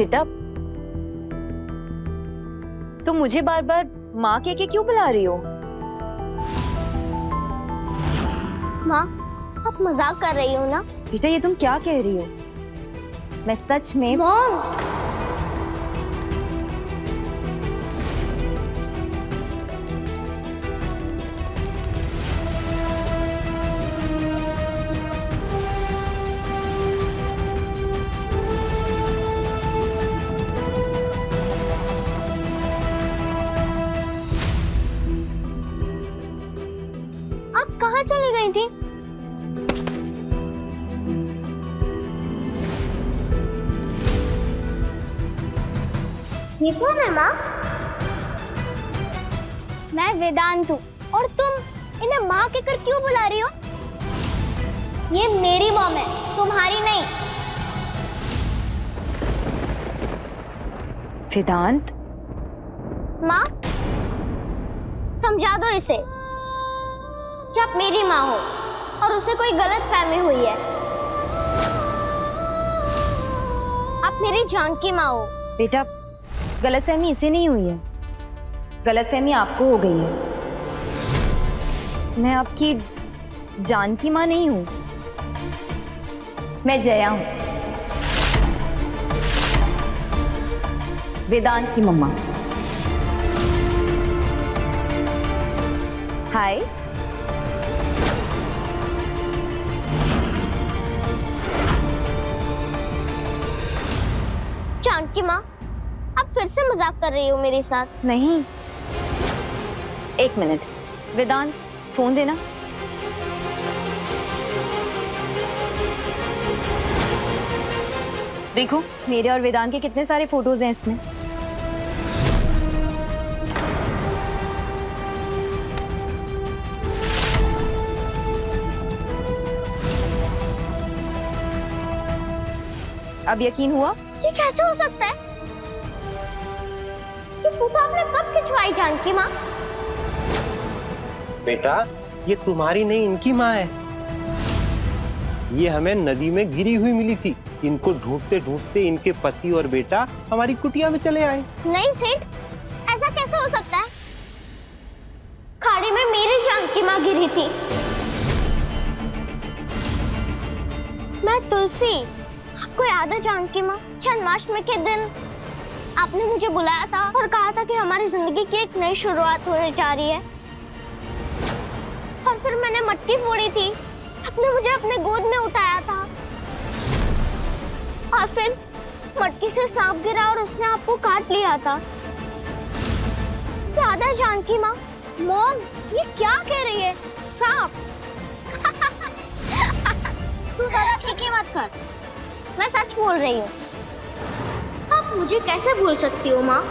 बेटा, तुम मुझे बार बार माँ कह के क्यों बुला रही हो? माँ, आप मजाक कर रही हो ना? बेटा ये तुम क्या कह रही हो? मैं सच में मॉम, आप कहाँ चली गई थी? ये कौन है माँ? मैं वेदांत हूँ और तुम इन्हें माँ कहकर क्यों बुला रही हो? ये मेरी मॉम है, तुम्हारी नहीं। वेदांत, माँ, समझा दो इसे कि आप मेरी माँ हो और उसे कोई गलत फहमी हुई है। आप मेरी जान की माँ हो। बेटा गलतफहमी इसे नहीं हुई है, गलतफहमी आपको हो गई है। मैं आपकी जान की माँ नहीं हूं, मैं जया हूं, वेदांत की मम्मा। हाय। जानकी माँ, आप फिर से मजाक कर रही हो मेरे साथ? नहीं, एक मिनट। वेदांत फोन देना। देखो मेरे और वेदांत के कितने सारे फोटोज हैं इसमें। अब यकीन हुआ? ये कैसे हो सकता है? ये फोटो आपने कब खिंचवाई जानकी माँ? बेटा ये तुम्हारी नहीं इनकी माँ है। ये हमें नदी में गिरी हुई मिली थी। इनको ढूंढते ढूंढते इनके पति और बेटा हमारी कुटिया में चले आए। नहीं सेठ, ऐसा कैसे हो सकता है? खाड़ी में मेरी जानकी माँ गिरी थी। मैं तुलसी, आपको याद है जानकी माँ? जन्माष्टमी के दिन आपने मुझे बुलाया था और कहा था कि हमारी जिंदगी की एक नई शुरुआत होने जा रही है। और फिर मैंने मटकी फोड़ी थी, आपने मुझे अपने गोद में उठाया था और फिर मटकी से सांप गिरा और उसने आपको काट लिया था। याद है जानकी माँ? मॉम, ये क्या कह रही है? सांप? तू ज्यादा खिकी मत कर, मैं सच बोल रही हूँ। आप मुझे कैसे भूल सकती हो माँ?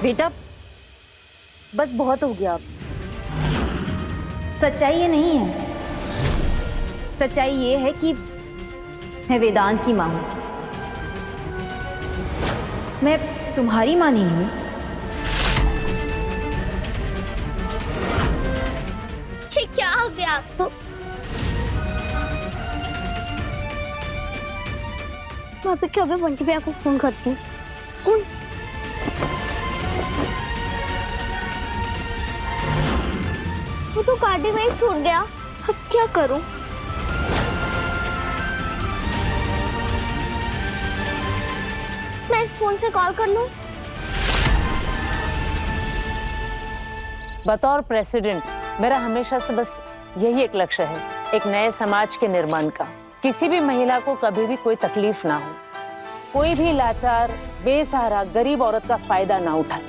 बेटा बस बहुत हो गया अब। सच्चाई ये नहीं है, सच्चाई ये है कि मैं वेदांत की माँ हूं, मैं तुम्हारी माँ नहीं हूं। ये क्या हो गया आपको? मैं अभी क्या बंटी भैया को फोन करती हूँ। फोन वो तो गाड़ी में ही छूट गया, अब क्या करूं? मैं इस फोन से कॉल कर लूं? बतौर प्रेसिडेंट मेरा हमेशा से बस यही एक लक्ष्य है, एक नए समाज के निर्माण का। किसी भी महिला को कभी भी कोई तकलीफ ना हो, कोई भी लाचार बेसहारा गरीब औरत का फायदा ना उठाए।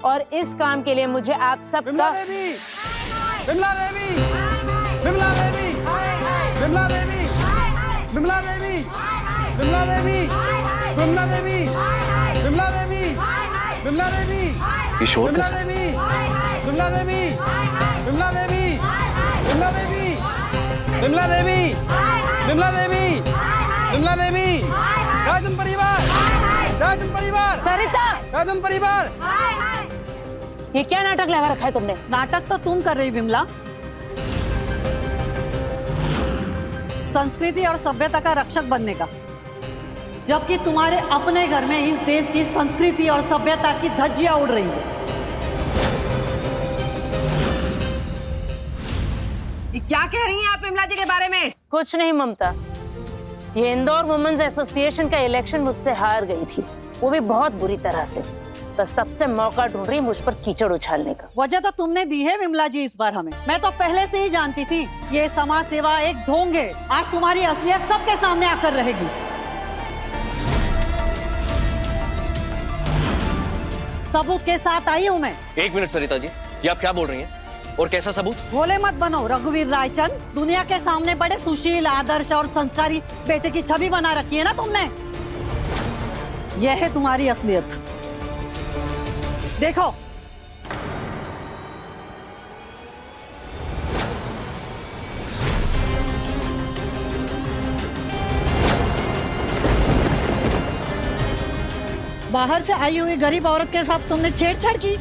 और इस काम के लिए मुझे आप सबका विमला देवी, विमला देवी, विमला देवी, विमला देवी, विमला देवी, विमला देवी, विमला देवी, विमला देवी, विमला देवी, किशोर के विमला साथ देवी, विमला देवी, विमला देवी, विमला देवी, विमला देवी, विमला देवी, विमला देवी, राजन परिवार, राजन परिवार, सरिता, राजन परिवार, ये क्या नाटक लगा रखा है तुमने? नाटक तो तुम कर रही विमला। संस्कृति और सभ्यता का रक्षक बनने का, जबकि तुम्हारे अपने घर में इस देश की संस्कृति और सभ्यता की धज्जियां उड़ रही है। क्या कह रही हैं आप विमला जी के बारे में? कुछ नहीं ममता, ये इंदौर वुमेन्स एसोसिएशन का इलेक्शन मुझसे हार गई थी, वो भी बहुत बुरी तरह से। बस तब से मौका ढूंढ रही मुझ पर कीचड़ उछालने का। वजह तो तुमने दी है विमला जी इस बार हमें। मैं तो पहले से ही जानती थी ये समाज सेवा एक ढोंग है। आज तुम्हारी असलियत सबके सामने आकर रहेगी। सबूत के साथ आई हूँ मैं। एक मिनट सरिता जी, ये आप क्या बोल रही हैं? और कैसा सबूत? भोले मत बनो रघुवीर रायचंद। दुनिया के सामने बड़े सुशील, आदर्श और संस्कारी बेटे की छवि बना रखी है ना तुमने। यह है तुम्हारी असलियत। देखो, बाहर से आई हुई गरीब औरत के साथ तुमने छेड़छाड़ की।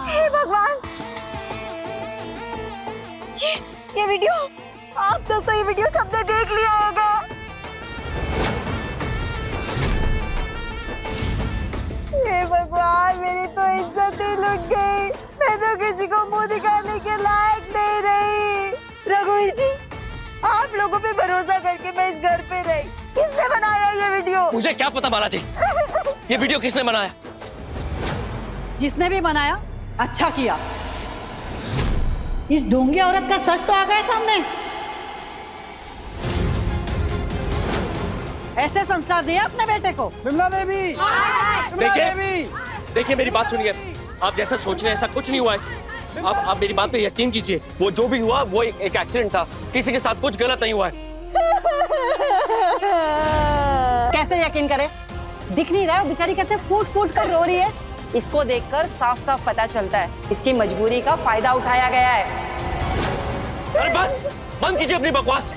हे भगवान, ये वीडियो, आप लोग तो ये वीडियो सबने देख लिया होगा। हे भगवान, मेरी तो इज्जत ही लुट गई। मैं तो किसी को मुंह दिखाने के लायक नहीं रही। रघुवीर जी, आप लोगों पे भरोसा करके मैं इस घर पे रही। किसने बनाया ये वीडियो? मुझे क्या पता बालाजी, ये वीडियो किसने बनाया? जिसने भी बनाया अच्छा किया। इस ढोंगी औरत का सच तो आ गया सामने। ऐसे संस्कार दिए अपने बेटे को। विमला देवी, विमला देवी। देखिए मेरी बात सुनिए, आप जैसा सोच रहे हैं ऐसा कुछ नहीं हुआ है। आप मेरी बात पे यकीन कीजिए, वो जो भी हुआ वो एक एक्सीडेंट था, किसी के साथ कुछ गलत नहीं हुआ है। कैसे यकीन करे? दिख नहीं रहा है वो बेचारी कैसे फूट फूट कर रो रही है। इसको देखकर साफ साफ पता चलता है इसकी मजबूरी का फायदा उठाया गया है। अरे बस बंद कीजिए अपनी बकवास।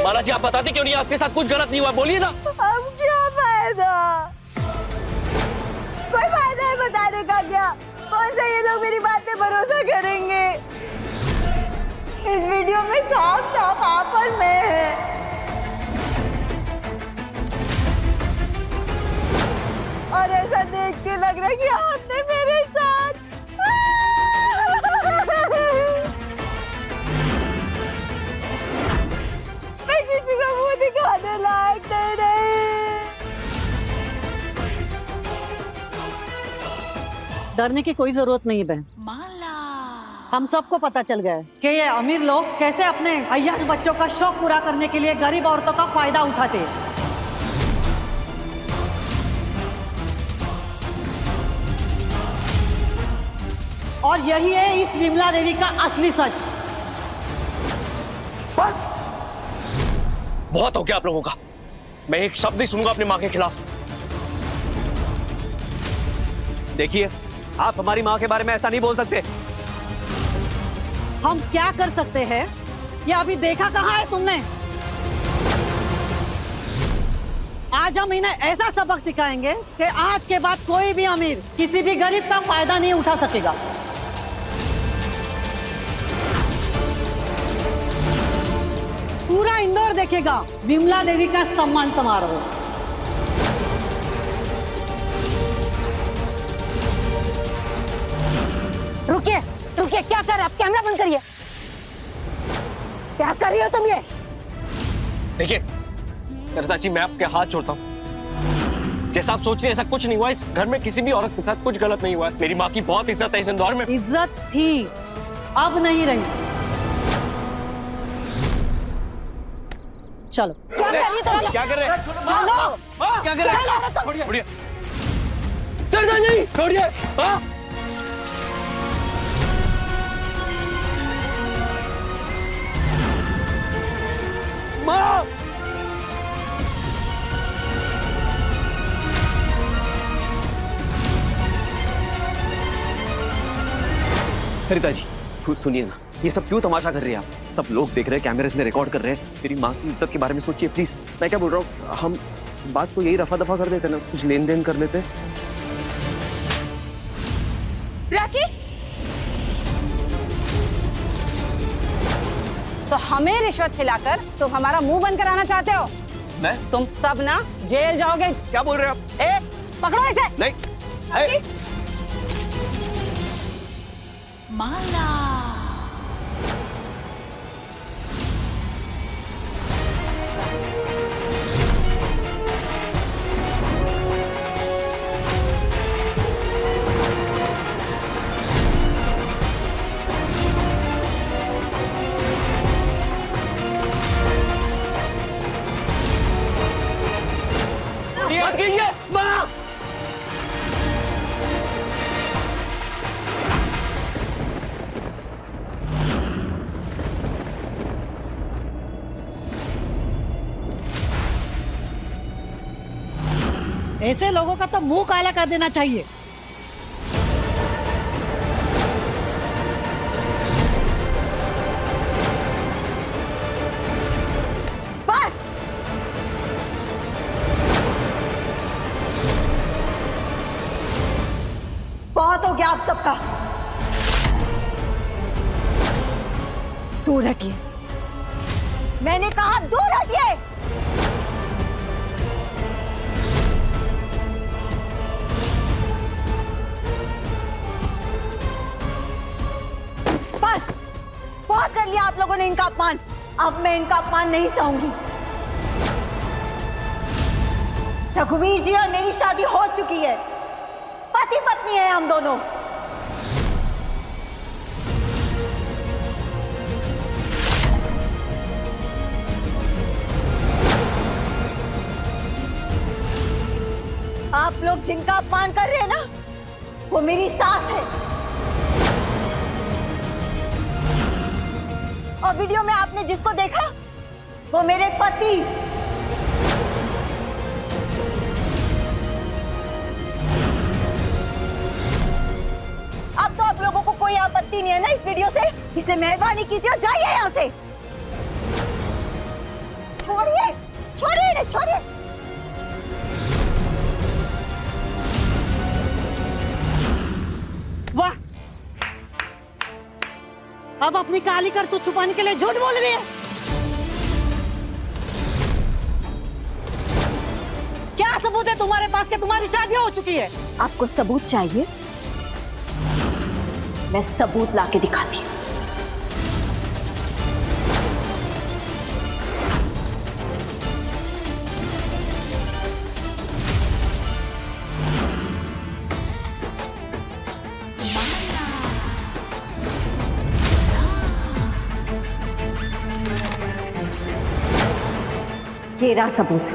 बालाजी, आप बताते क्यों नहीं? आपके साथ कुछ गलत नहीं हुआ, बोलिए ना। अब क्या फायदा? कोई फायदा है बताने का क्या? कौन सा ये लोग मेरी बात पे भरोसा करेंगे? इस वीडियो में साफ साफ आप और मैं है। और ऐसा देख के लग रहा है कि आपने मेरे साथ मैं किसी को मुंह दिखाने लायक नहीं रही। डरने की कोई जरूरत नहीं बहन। हम सबको पता चल गया है कि ये अमीर लोग कैसे अपने अय्याश बच्चों का शौक पूरा करने के लिए गरीब औरतों का फायदा उठाते हैं। और यही है इस विमला देवी का असली सच। बस बहुत हो गया आप लोगों का। मैं एक शब्द नहीं सुनूंगा अपनी माँ के खिलाफ। देखिए, आप हमारी माँ के बारे में ऐसा नहीं बोल सकते। हम क्या कर सकते हैं ये अभी देखा कहाँ है तुमने? आज हम इन्हें ऐसा सबक सिखाएंगे कि आज के बाद कोई भी अमीर किसी भी गरीब का फायदा नहीं उठा सकेगा। पूरा इंदौर देखेगा विमला देवी का सम्मान समारोह। रुकिए रुकिए, क्या कर रहे हैं आप? कैमरा बंद करिए। क्या कर रही हो तुम ये? देखिए सरिता जी, मैं आपके हाथ जोड़ता हूँ। जैसा आप सोच रहे हैं ऐसा कुछ नहीं हुआ। इस घर में किसी भी औरत के साथ कुछ गलत नहीं हुआ है। मेरी माँ की बहुत इज्जत है इस इंदौर में। इज्जत थी, अब नहीं रही। चलो क्या कर रहे हैं? चलो क्या कर रहे हैं? छोड़िए सरिता जी, छोड़िए। हाँ? माँ, सरिता जी सुनिए ना, ये सब क्यों तमाशा कर रहे हैं आप? सब लोग देख रहे हैं, कैमरे में रिकॉर्ड कर रहे हैं। मेरी माँ की इज्जत के बारे में सोचिए प्लीज। मैं क्या बोल रहा हूँ, हम बात को यही रफा दफा कर देते ना, कुछ लेन देन कर लेते। राकेश, तो हमें रिश्वत खिलाकर तुम हमारा मुंह बंद कराना चाहते हो? मैं? तुम सब ना जेल जाओगे। क्या बोल रहे हैं आप? ए, पकड़ो इसे। नहीं। माला। मत कीजिए। माँ! ऐसे लोगों का तो मुंह काला कर देना चाहिए। बस बहुत हो गया आप सबका। दूर हटिए, मैंने कहा दूर हटिए। बस बहुत कर लिया आप लोगों ने इनका अपमान। अब मैं इनका अपमान नहीं सहूंगी। रघुवीर जी और मेरी शादी हो चुकी है, पति पत्नी है हम दोनों। आप लोग जिनका अपमान कर रहे हैं ना, वो मेरी सास है। और वीडियो में आपने जिसको देखा, वो मेरे पति। अब तो आप लोगों को कोई आपत्ति नहीं है ना इस वीडियो से, इसलिए मेहरबानी कीजिए और जाइए यहाँ से। छोड़िए, छोड़िए इन्हें, छोड़िए। वाह, अब अपनी काली करतूत छुपाने के लिए झूठ बोल रही है। क्या सबूत है तुम्हारे पास कि तुम्हारी शादी हो चुकी है? आपको सबूत चाहिए? मैं सबूत लाके दिखाती हूँ। ये रहा सबूत।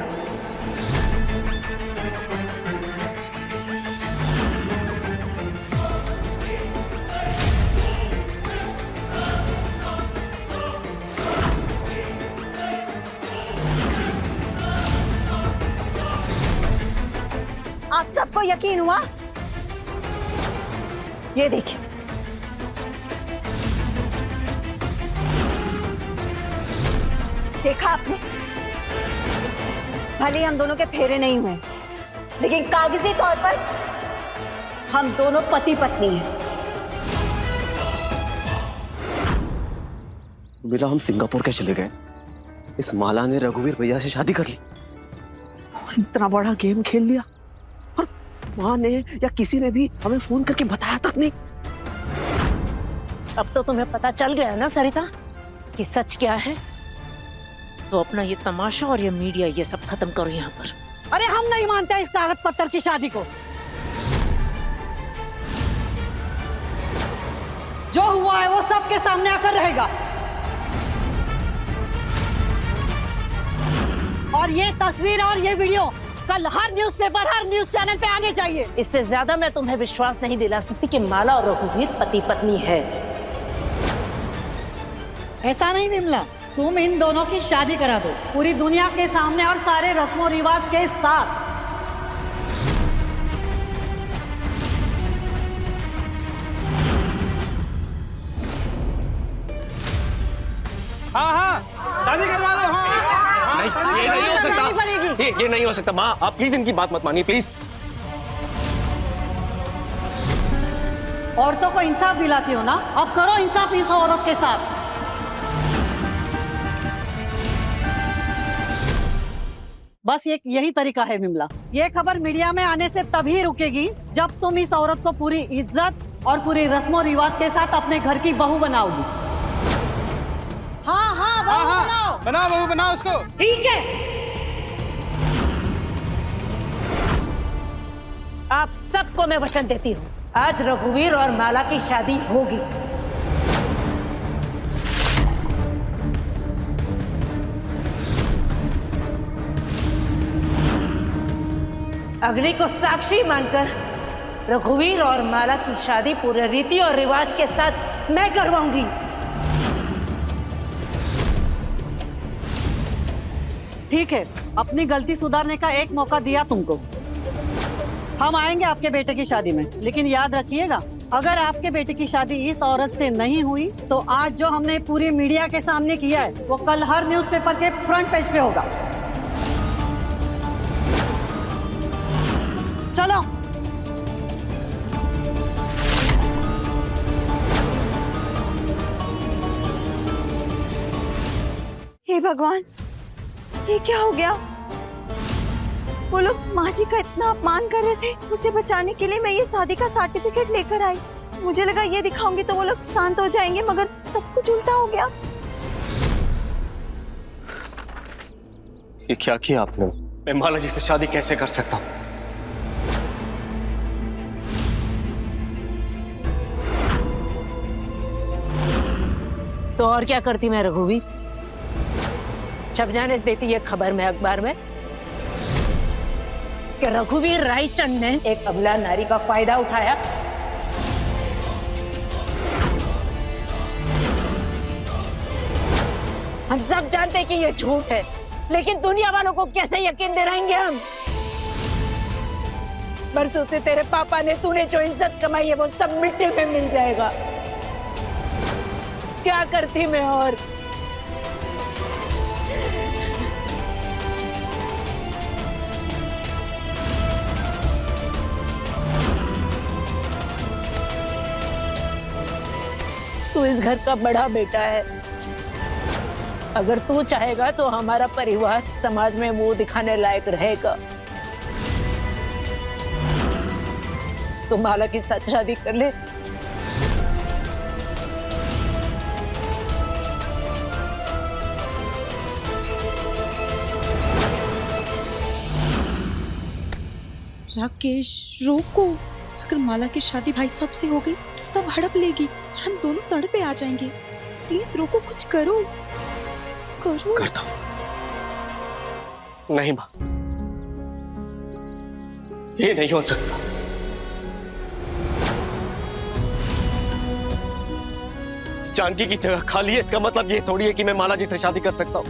आप सबको यकीन हुआ? ये देखिए, देखा आपने? भले हम दोनों के फेरे नहीं हुए, लेकिन कागजी तौर पर हम दोनों पति पत्नी हैं। मिला हम सिंगापुर के चले गए, इस माला ने रघुवीर भैया से शादी कर ली और इतना बड़ा गेम खेल लिया, और माँ ने या किसी ने भी हमें फोन करके बताया तक नहीं। अब तो तुम्हें पता चल गया है ना सरिता कि सच क्या है। तो अपना ये तमाशा और ये मीडिया ये सब खत्म करो यहाँ पर। अरे हम नहीं मानते इस कागज पत्थर की शादी को। जो हुआ है वो सबके सामने आकर रहेगा, और ये तस्वीर और ये वीडियो कल हर न्यूज़पेपर, हर न्यूज चैनल पे आने चाहिए। इससे ज्यादा मैं तुम्हें विश्वास नहीं दिला सकती कि माला और रघुवीर पति पत्नी है। ऐसा नहीं विमला, तुम इन दोनों की शादी करा दो पूरी दुनिया के सामने और सारे रस्मों रिवाज के साथ। हाँ हाँ शादी करवा दो। हाँ नहीं, ये नहीं हो करनी पड़ेगी। सकता। ये नहीं हो सकता माँ, आप प्लीज इनकी बात मत मानिए प्लीज। औरतों को इंसाफ दिलाती हो ना, अब करो इंसाफ इस औरत के साथ। बस यही तरीका है विमला। ये खबर मीडिया में आने से तभी रुकेगी जब तुम इस औरत को पूरी इज्जत और पूरी रस्मों रिवाज के साथ अपने घर की बहू बनाओगी। हाँ हाँ बहू बनाओ। बनाओ बहू बनाओ उसको। ठीक है, आप सबको मैं वचन देती हूँ, आज रघुवीर और माला की शादी होगी। अग्नि को साक्षी मानकर रघुवीर और माला की शादी पूरे रीति और रिवाज के साथ मैं करवाऊंगी। ठीक है, अपनी गलती सुधारने का एक मौका दिया तुमको। हम आएंगे आपके बेटे की शादी में, लेकिन याद रखिएगा, अगर आपके बेटे की शादी इस औरत से नहीं हुई तो आज जो हमने पूरी मीडिया के सामने किया है वो कल हर न्यूज़पेपर के फ्रंट पेज पे होगा। चलो। हे भगवान, ये क्या हो गया? वो लोग माँ जी का इतना अपमान कर रहे थे, उसे बचाने के लिए मैं ये शादी का सर्टिफिकेट लेकर आई। मुझे लगा ये दिखाऊंगी तो वो लोग शांत हो जाएंगे, मगर सब कुछ उल्टा हो गया। ये क्या किया आपने? मैं माला जी से शादी कैसे कर सकता हूँ? तो और क्या करती मैं रघुवीर? छप जाने देती ये खबर में अखबार में कि रघुवीर रायचंद ने एक अबला नारी का फायदा उठाया। हम सब जानते हैं कि ये झूठ है, लेकिन दुनिया वालों को कैसे यकीन दिलाएंगे हम? बरसों से तेरे पापा ने तूने जो इज्जत कमाई है वो सब मिट्टी में मिल जाएगा। क्या करती मैं और? तू इस घर का बड़ा बेटा है, अगर तू चाहेगा तो हमारा परिवार समाज में मुंह दिखाने लायक रहेगा। तू माला के साथ शादी कर ले। राकेश रोको, अगर माला की शादी भाई साहब से हो गई तो सब हड़प लेगी और हम दोनों सड़क पे आ जाएंगे। प्लीज रोको, कुछ करो करो। करता हूँ। नहीं माँ, ये नहीं हो सकता। जानकी की जगह खाली है, इसका मतलब ये थोड़ी है कि मैं माला जी से शादी कर सकता हूँ।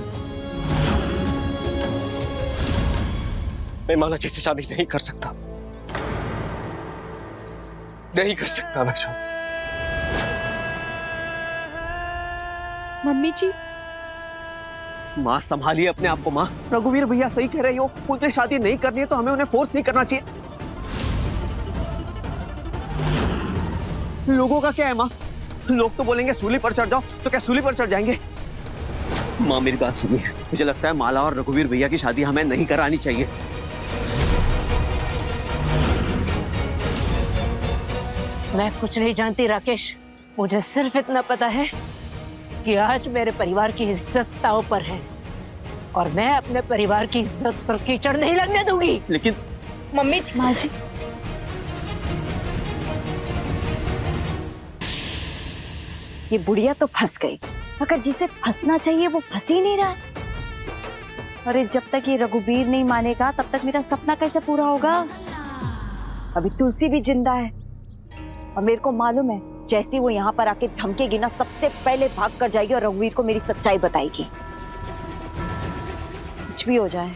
मैं माला जी से शादी नहीं कर सकता, नहीं कर सकता मैं शादी। मम्मी जी, माँ संभालिए अपने आप को। माँ, रघुवीर भैया सही कह रहे हो, उन्हें शादी नहीं करनी है तो हमें उन्हें फोर्स नहीं करना चाहिए। लोगों का क्या है माँ? लोग तो बोलेंगे सूली पर चढ़ जाओ, तो क्या सूली पर चढ़ जाएंगे? माँ मेरी बात सुनिए, मुझे लगता है माला और रघुवीर भैया की शादी हमें नहीं करानी चाहिए। मैं कुछ नहीं जानती राकेश, मुझे सिर्फ इतना पता है कि आज मेरे परिवार की इज्जत दांव पर है और मैं अपने परिवार की इज्जत पर कीचड़ नहीं लगने दूंगी। लेकिन मम्मी जी, माँ जी, ये बुढ़िया तो फंस गई, मगर जिसे फंसना चाहिए वो फंस ही नहीं रहा है। अरे जब तक ये रघुवीर नहीं मानेगा तब तक मेरा सपना कैसे पूरा होगा? अभी तुलसी भी जिंदा है और मेरे को मालूम है जैसे वो यहाँ पर आके धमकेगी ना, सबसे पहले भाग कर जाएगी और रघुवीर को मेरी सच्चाई बताएगी। कुछ भी हो जाए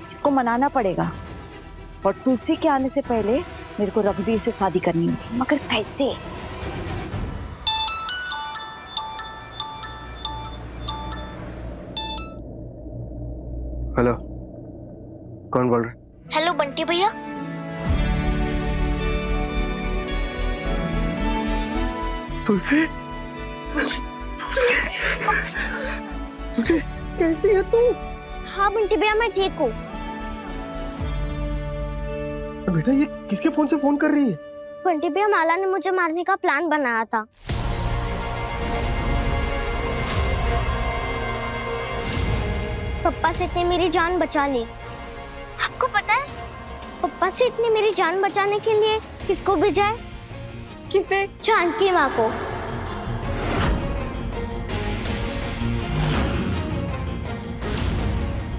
इसको मनाना पड़ेगा और तुलसी के आने से पहले मेरे को रघुवीर से शादी करनी होगी, मगर कैसे? हेलो, कौन बोल रहा है? हेलो बंटी भैया। तुलसी, तुलसी कैसी है तू? हाँ बंटी भैया मैं ठीक हूँ। बेटा ये किसके फोन से फोन कर रही है? बंटी भैया माला ने मुझे मारने का प्लान बनाया था। पप्पा से इतनी मेरी जान बचा ली। आपको पता है पप्पा से इतनी मेरी जान बचाने के लिए किसको भेजा है? किसे? जानकी माँ को।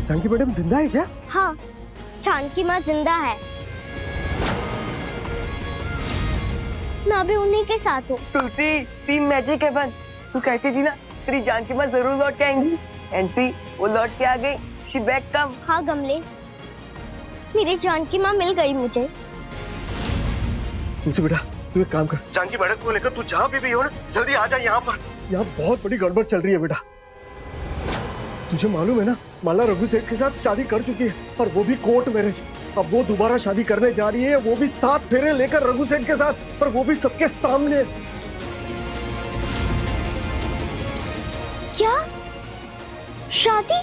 जानकी मैडम जिंदा है क्या? हाँ जानकी माँ जिंदा है। मैं अभी उन्हीं के साथ हूँ। तुलसी टीम मैजिक है बन। तू कहती थी ना तेरी जानकी माँ जरूर लौट के आएंगी। एंसी वो लौट के आ गई। She back come. हाँ गमले मेरी जानकी माँ मिल गई मुझे। तुलसी बेटा तू एक काम कर, जानकी मैडम को लेकर तू जहाँ भी हो ना जल्दी आ जा यहाँ पर। यहाँ बहुत बड़ी गड़बड़ चल रही है बेटा। तुझे मालूम है ना माला रघु सेठ के साथ शादी कर चुकी है और वो भी कोर्ट मैरिज। अब वो दोबारा शादी करने जा रही है, वो भी 7 फेरे लेकर रघु सेठ के साथ, और वो भी सबके सामने। क्या शादी?